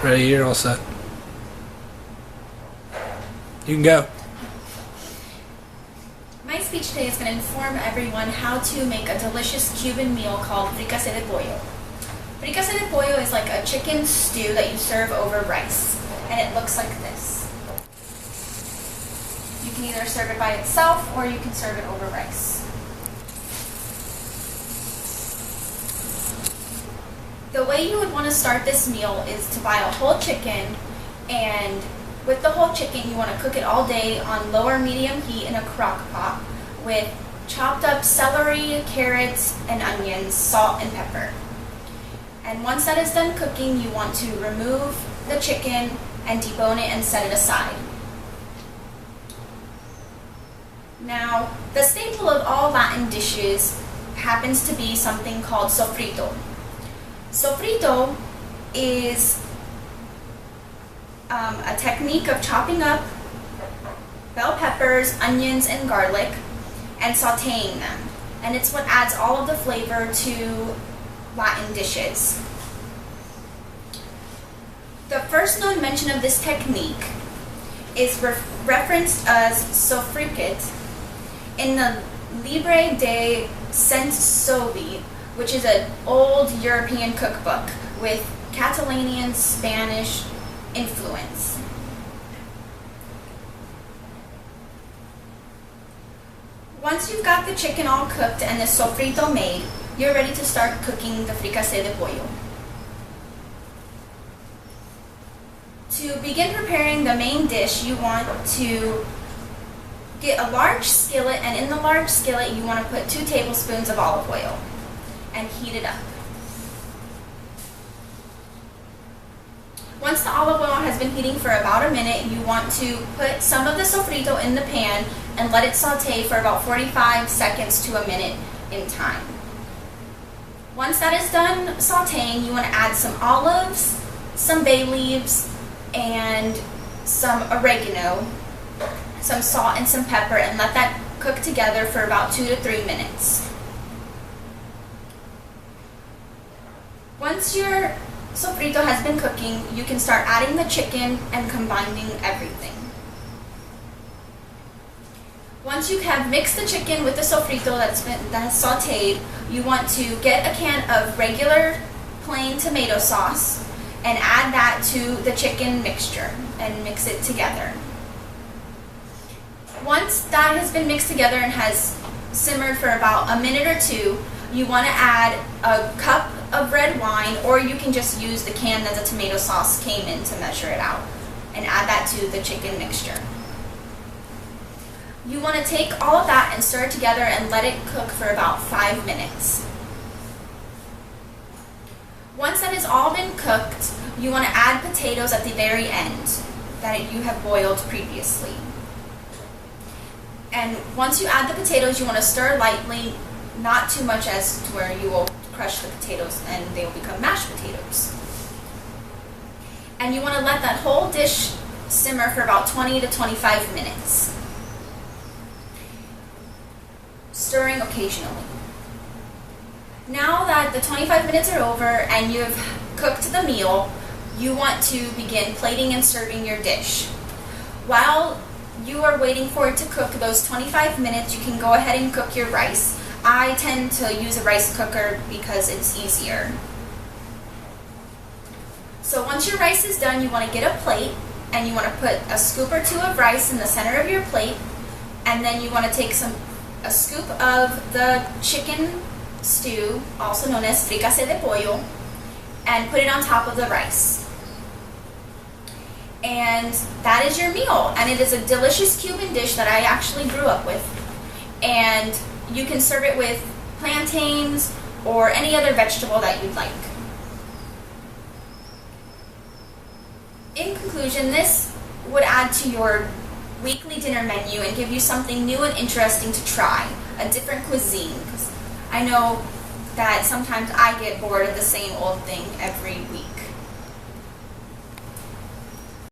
Ready? You're all set. You can go. My speech today is going to inform everyone how to make a delicious Cuban meal called fricassé de pollo. Fricassé de pollo is like a chicken stew that you serve over rice, and it looks like this. You can either serve it by itself or you can serve it over rice. The way you would want to start this meal is to buy a whole chicken, and with the whole chicken you want to cook it all day on low or medium heat in a crock pot with chopped up celery, carrots, and onions, salt, and pepper. And once that is done cooking, you want to remove the chicken and debone it and set it aside. Now, the staple of all Latin dishes happens to be something called sofrito. Sofrito is a technique of chopping up bell peppers, onions, and garlic and sauteing them. And it's what adds all of the flavor to Latin dishes. The first known mention of this technique is referenced as sofriquet in the Libre de Centsobi, which is an old European cookbook with Catalanian Spanish influence. Once you've got the chicken all cooked and the sofrito made, you're ready to start cooking the fricassé de pollo. To begin preparing the main dish, you want to get a large skillet, and in the large skillet you want to put 2 tablespoons of olive oil and heat it up. Once the olive oil has been heating for about a minute, you want to put some of the sofrito in the pan and let it saute for about 45 seconds to a minute in time. Once that is done sauteing, you want to add some olives, some bay leaves, and some oregano, some salt and some pepper, and let that cook together for about 2 to 3 minutes. Once your sofrito has been cooking, you can start adding the chicken and combining everything. Once you have mixed the chicken with the sofrito that's sauteed, you want to get a can of regular plain tomato sauce and add that to the chicken mixture and mix it together. Once that has been mixed together and has simmered for about a minute or 2, you want to add a cup of red wine, or you can just use the can that the tomato sauce came in to measure it out, and add that to the chicken mixture. You want to take all of that and stir it together and let it cook for about 5 minutes. Once that has all been cooked, you want to add potatoes at the very end that you have boiled previously. And once you add the potatoes, you want to stir lightly, not too much as to where you will crush the potatoes and they will become mashed potatoes. And you want to let that whole dish simmer for about 20 to 25 minutes, stirring occasionally. Now that the 25 minutes are over and you have cooked the meal, you want to begin plating and serving your dish. While you are waiting for it to cook those 25 minutes, you can go ahead and cook your rice. I tend to use a rice cooker because it's easier. So once your rice is done, you want to get a plate and you want to put a scoop or 2 of rice in the center of your plate, and then you want to take a scoop of the chicken stew, also known as fricassé de pollo, and put it on top of the rice. And that is your meal, and it is a delicious Cuban dish that I actually grew up with. And you can serve it with plantains or any other vegetable that you'd like. In conclusion, this would add to your weekly dinner menu and give you something new and interesting to try, a different cuisine. 'Cause I know that sometimes I get bored of the same old thing every week.